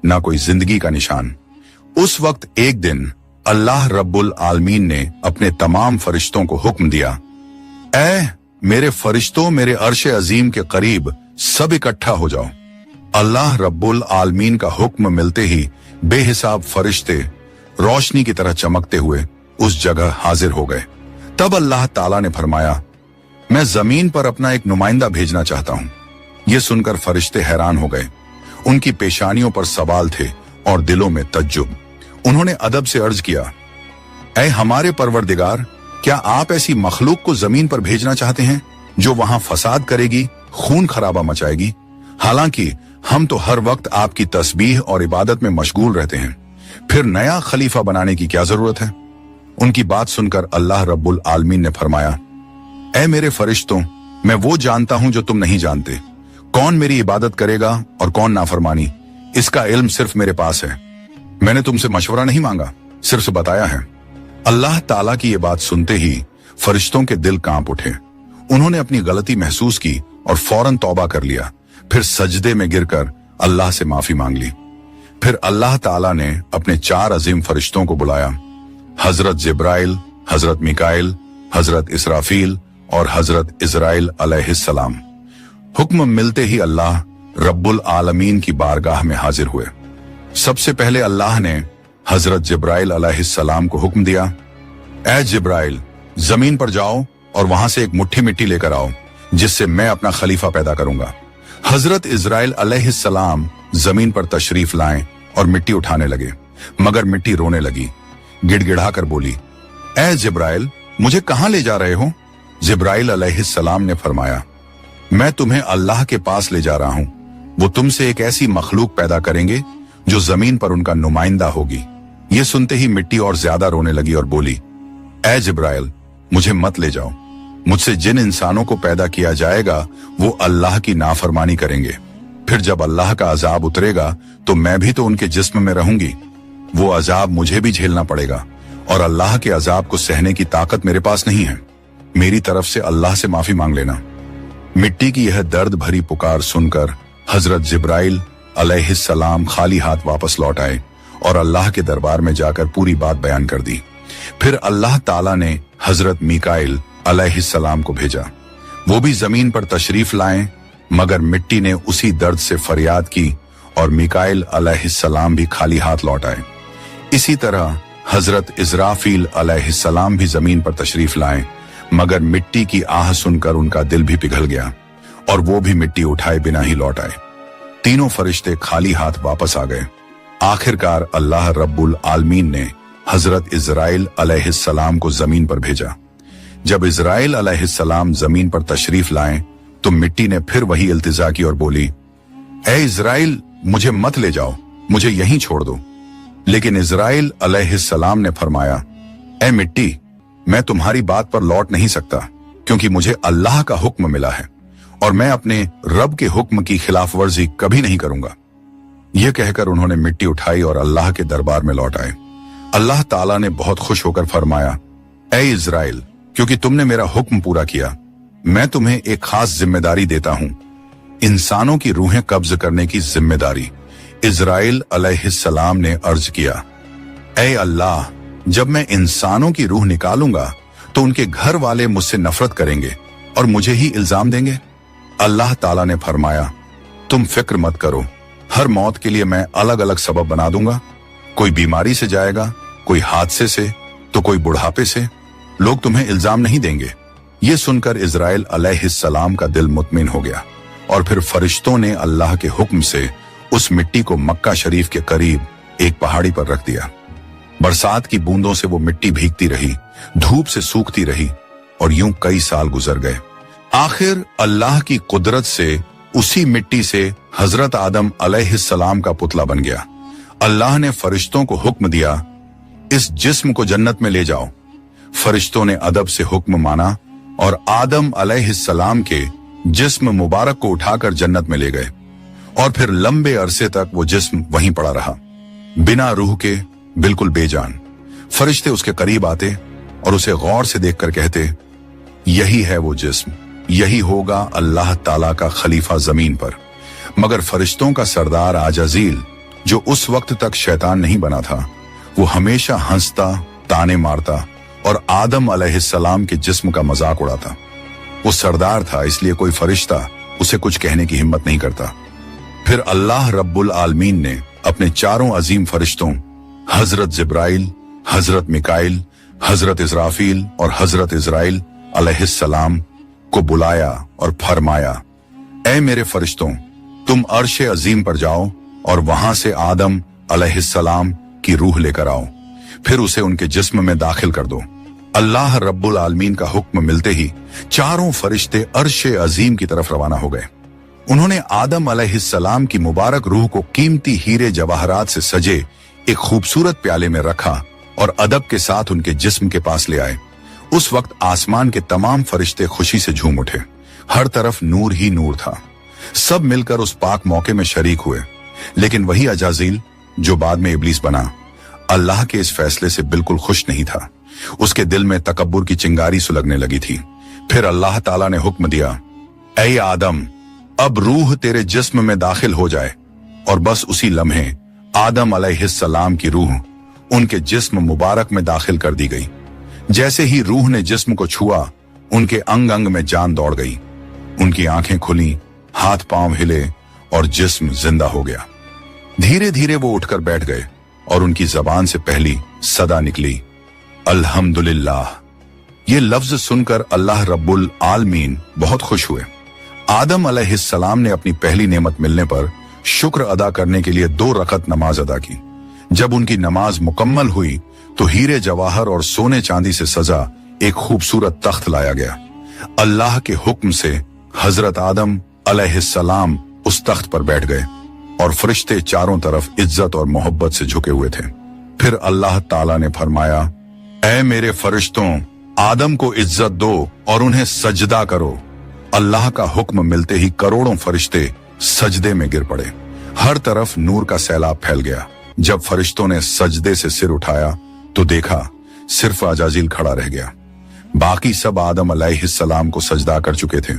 ना कोई जिंदगी का निशान। उस वक्त एक दिन अल्लाह रब्बुल आलमीन ने अपने तमाम फरिश्तों को हुक्म दिया, ऐ मेरे फरिश्तों, मेरे अर्श अजीम के करीब सब इकट्ठा हो जाओ। अल्लाह रब्बुल आलमीन का हुक्म मिलते ही बेहिसाब फरिश्ते रोशनी की तरह चमकते हुए उस जगह हाजिर हो गए। तब अल्लाह ताला ने फरमाया, मैं जमीन पर अपना एक नुमाइंदा भेजना चाहता हूं। यह सुनकर फरिश्ते हैरान हो गए। उनकी पेशानियों पर सवाल थे और दिलों में तज्जुब। उन्होंने अदब से अर्ज किया, ऐ हमारे परवरदिगार, क्या आप ऐसी मखलूक को जमीन पर भेजना चाहते हैं जो वहां फसाद करेगी, खून खराबा मचाएगी? हालांकि हम तो हर वक्त आपकी तस्बीह और इबादत में मशगूल रहते हैं, फिर नया खलीफा बनाने की क्या जरूरत है? उनकी बात सुनकर अल्लाह रब्बुल आलमीन ने फरमाया, ऐ मेरे फरिश्तों, मैं वो जानता हूं जो तुम नहीं जानते। कौन मेरी इबादत करेगा और कौन नाफरमानी, इसका इल्म सिर्फ मेरे पास है। मैंने तुमसे मशवरा नहीं मांगा, सिर्फ बताया है। अल्लाह ताला की ये बात सुनते ही फरिश्तों के दिल कांप उठे। उन्होंने अपनी गलती महसूस की और फौरन तौबा कर लिया। फिर सजदे में गिरकर अल्लाह से माफी मांग ली। फिर अल्लाह ताला ने अपने 4 अजीम फरिश्तों को बुलाया, हजरत जिब्राइल, हजरत मिकाइल, हजरत इसराफील और हजरत इजराइल अलैहिस्सलाम। हुक्म मिलते ही अल्लाह रब्बुल आलमीन की बारगाह में हाजिर हुए। सबसे पहले अल्लाह ने हजरत जिब्राइल अलैहिस्सलाम को हुक्म दिया, ऐ जिब्राइल, जमीन पर जाओ और वहां से एक मुट्ठी मिट्टी लेकर आओ, जिससे मैं अपना खलीफा पैदा करूंगा। हजरत इजराइल अलैहिस्सलाम जमीन पर तशरीफ लाएं और मिट्टी उठाने लगे, मगर मिट्टी रोने लगी। गिड़गिड़ाकर बोली, ऐ जिब्राइल, मुझे कहां ले जा रहे हो? जिब्राइल अलैहिस्सलाम ने फरमाया, मैं तुम्हें अल्लाह के पास ले जा रहा हूं। वो तुमसे एक ऐसी मखलूक पैदा करेंगे जो जमीन पर उनका नुमाइंदा होगी। ये सुनते ही मिट्टी और ज्यादा रोने लगी और बोली, ऐ जिब्राइल, मुझे मत ले जाओ। मुझसे जिन इंसानों को पैदा किया जाएगा वो अल्लाह की नाफरमानी करेंगे। फिर जब अल्लाह का अजाब उतरेगा तो मैं भी तो उनके जिस्म में रहूंगी। वो अजाब मुझे भी झेलना पड़ेगा और अल्लाह के अजाब को सहने की ताकत मेरे पास नहीं है। मेरी तरफ से अल्लाह से माफी मांग लेना। मिट्टी की यह दर्द भरी पुकार सुनकर हजरत जिब्राइल अलैहिस्सलाम खाली हाथ वापस लौट आए और अल्लाह के दरबार में जाकर पूरी बात बयान कर दी। फिर अल्लाह ताला ने हजरत मिकाइल अलैहिस्सलाम को भेजा। वो भी जमीन पर तशरीफ लाएं, मगर मिट्टी ने उसी दर्द से फरियाद की और मिकाइल अलैहिस्सलाम भी खाली हाथ लौट आए। इसी तरह हजरत इजराफील अलैहिस्सलाम भी जमीन पर तशरीफ लाएं, मगर मिट्टी की आह सुनकर उनका दिल भी पिघल गया और वो भी मिट्टी उठाए बिना ही लौट आए। तीनों फरिश्ते खाली हाथ वापस आ गए। आखिरकार अल्लाह रब्बुल आलमीन ने हजरत इजराइल अलैहिस्सलाम को जमीन पर भेजा। जब इजराइल अलैहिस्सलाम जमीन पर तशरीफ लाएं तो मिट्टी ने फिर वही इल्तिजा की और बोली, ऐ इजराइल, मुझे मत ले जाओ, मुझे यहीं छोड़ दो। लेकिन इजराइल अलैहिस्सलाम ने फरमाया, ऐ मिट्टी, मैं तुम्हारी बात पर लौट नहीं सकता, क्योंकि मुझे अल्लाह का हुक्म मिला है और मैं अपने रब के हुक्म की खिलाफ वर्जी कभी नहीं करूंगा। यह कहकर उन्होंने मिट्टी उठाई और अल्लाह के दरबार में लौट आए। अल्लाह ताला ने बहुत खुश होकर फरमाया, ऐ इजराइल, क्योंकि तुमने मेरा हुक्म पूरा किया, मैं तुम्हें एक खास जिम्मेदारी देता हूं, इंसानों की रूहें कब्ज करने की जिम्मेदारी। इजराइल अलैहिस्सलाम ने अर्ज किया, ऐ अल्लाह, जब मैं इंसानों की रूह निकालूंगा तो उनके घर वाले मुझसे नफरत करेंगे और मुझे ही इल्जाम देंगे। अल्लाह ताला ने फरमाया, तुम फिक्र मत करो, हर मौत के लिए मैं अलग अलग सबब बना दूंगा। कोई बीमारी से जाएगा, कोई हादसे से, तो कोई बुढ़ापे से। लोग तुम्हें इल्जाम नहीं देंगे। ये सुनकर इजराइल अलैहिस्सलाम का दिल मुतमिन हो गया और फिर फरिश्तों ने अल्लाह के हुक्म से उस मिट्टी को मक्का शरीफ के करीब एक पहाड़ी पर रख दिया। बरसात की बूंदों से वो मिट्टी भीगती रही, धूप से सूखती रही और यूं कई साल गुजर गए। आखिर अल्लाह की कुदरत से उसी मिट्टी से हजरत आदम अलैहिस्सलाम का पुतला बन गया। अल्लाह ने फरिश्तों को हुक्म दिया, इस जिस्म को जन्नत में ले जाओ। फरिश्तों ने अदब से हुक्म माना और आदम अलैहिस्सलाम के जिस्म मुबारक को उठाकर जन्नत में ले गए और फिर लंबे अरसे तक वो जिस्म वहीं पड़ा रहा, बिना रूह के, बिल्कुल बेजान। फरिश्ते उसके करीब आते और उसे गौर से देखकर कहते, यही है वो जिस्म, यही होगा अल्लाह ताला का खलीफा जमीन पर। मगर फरिश्तों का सरदार आजजील जो उस वक्त तक शैतान नहीं बना था, वो हमेशा हंसता, ताने मारता और आदम अलैहिस्सलाम के जिस्म का मजाक उड़ाता। वो सरदार था, इसलिए कोई फरिश्ता उसे कुछ कहने की हिम्मत नहीं करता। फिर अल्लाह रब्बुल आलमीन ने अपने चारों अजीम फरिश्तों हजरत जिब्राइल, हजरत मिकाइल, हजरत इस्राफील और हजरत इजराइल अलैहिस्सलाम को बुलाया और फरमाया, ऐ मेरे फरिश्तों, तुम अर्शे अजीम पर जाओ और वहां से आदम अलैहिस्सलाम की रूह लेकर आओ, फिर उसे उनके जिस्म में दाखिल कर दो। अल्लाह रब्बुल आलमीन का हुक्म मिलते ही चारों फरिश्ते अर्शे अजीम की तरफ रवाना हो गए। उन्होंने आदम अलैहिस्सलाम की मुबारक रूह को कीमती हीरे जवाहरात से सजे एक खूबसूरत प्याले में रखा और अदब के साथ उनके जिस्म के पास ले आए। उस वक्त आसमान के तमाम फरिश्ते खुशी से झूम उठे। हर तरफ नूर ही नूर था। सब मिलकर उस पाक मौके में शरीक हुए। लेकिन वही अजाजील, जो बाद में इब्लीस बना, अल्लाह के इस फैसले से बिल्कुल खुश नहीं था। उसके दिल में तकब्बुर की चिंगारी सुलगने लगी थी। फिर अल्लाह ताला ने हुक्म दिया, ऐ आदम, अब रूह तेरे जिस्म में दाखिल हो जाए। और बस उसी लम्हे आदम अलैहिस्सलाम की रूह उनके जिस्म मुबारक में दाखिल कर दी गई। जैसे ही रूह ने जिस्म को छुआ, उनके अंग अंग में जान दौड़ गई। उनकी आंखें खुली, हाथ पांव हिले और जिस्म जिंदा हो गया। धीरे धीरे वो उठकर बैठ गए और उनकी जबान से पहली सदा निकली, अल्हम्दुलिल्लाह। ये लफ्ज सुनकर अल्लाह रब्बुल आलमीन बहुत खुश हुए। आदम अलैहिस्सलाम ने अपनी पहली नेमत मिलने पर शुक्र अदा करने के लिए 2 रकत नमाज अदा की। जब उनकी नमाज मुकम्मल हुई तो हीरे जवाहर और सोने चांदी से सजा एक खूबसूरत तख्त लाया गया। अल्लाह के हुक्म से हजरत आदम अलैहिस्सलाम उस तख्त पर बैठ गए और फरिश्ते चारों तरफ इज्जत और मोहब्बत से झुके हुए थे। फिर अल्लाह ताला ने फरमाया, ऐ मेरे फरिश्तों, आदम को इज्जत दो और उन्हें सजदा करो। अल्लाह का हुक्म मिलते ही करोड़ों फरिश्ते सजदे में गिर पड़े। हर तरफ नूर का सैलाब फैल गया। जब फरिश्तों ने सजदे से सिर उठाया तो देखा सिर्फ अजाजील खड़ा रह गया। बाकी सब आदम अलैहिस्सलाम को सजदा कर चुके थे,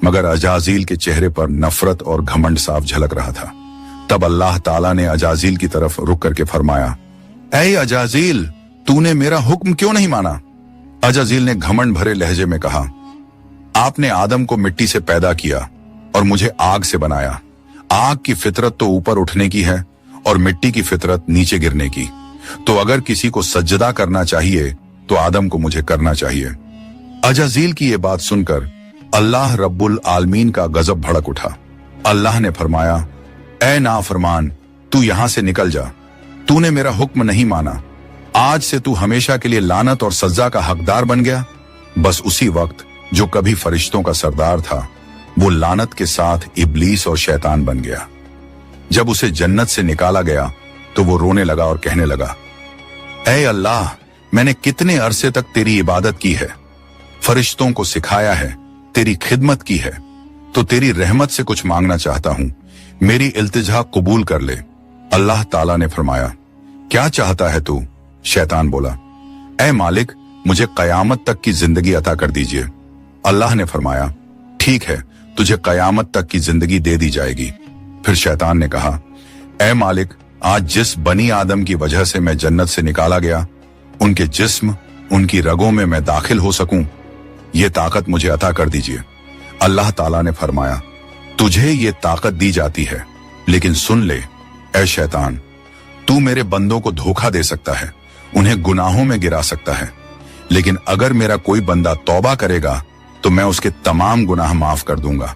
मगर अजाजील के चेहरे पर नफरत और घमंड साफ झलक रहा था। तब अल्लाह ताला ने अजाजील की तरफ रुक करके फरमाया, ऐ अजाजील, तूने मेरा हुक्म क्यों नहीं माना? अजाजील ने घमंड भरे लहजे में कहा, आपने आदम को मिट्टी से पैदा किया और मुझे आग से बनाया। आग की फितरत तो ऊपर उठने की है और मिट्टी की फितरत नीचे गिरने की। तो अगर किसी को सजदा करना चाहिए तो आदम को मुझे करना चाहिए। अजाजील की ये बात सुनकर अल्लाह रब्बुल आलमीन का गजब भड़क उठा। अल्लाह ने फरमाया, ऐ नाफरमान, तू यहां से निकल जा। तूने मेरा हुक्म नहीं माना। आज से तू हमेशा के लिए लानत और सजा का हकदार बन गया। बस उसी वक्त जो कभी फरिश्तों का सरदार था, वो लानत के साथ इब्लीस और शैतान बन गया। जब उसे जन्नत से निकाला गया तो वो रोने लगा और कहने लगा, ऐ अल्लाह, मैंने कितने अरसे तक तेरी इबादत की है, फरिश्तों को सिखाया है, तेरी खिदमत की है, तो तेरी रहमत से कुछ मांगना चाहता हूं। मेरी इल्तिजा कबूल कर ले। अल्लाह ताला ने फरमाया, क्या चाहता है तू? शैतान बोला, ऐ मालिक, मुझे कयामत तक की जिंदगी अता कर दीजिए। अल्लाह ने फरमाया, ठीक है, तुझे कयामत तक की जिंदगी दे दी जाएगी। फिर शैतान ने कहा, ऐ मालिक, आज जिस बनी आदम की वजह से मैं जन्नत से निकाला गया, उनके जिस्म, उनकी रगों में मैं दाखिल हो सकूं, ये ताकत मुझे अता कर दीजिए। अल्लाह ताला ने फरमाया, तुझे ये ताकत दी जाती है, लेकिन सुन ले ऐ शैतान, तू मेरे बंदों को धोखा दे सकता है, उन्हें गुनाहों में गिरा सकता है, लेकिन अगर मेरा कोई बंदा तौबा करेगा तो मैं उसके तमाम गुनाह माफ कर दूंगा।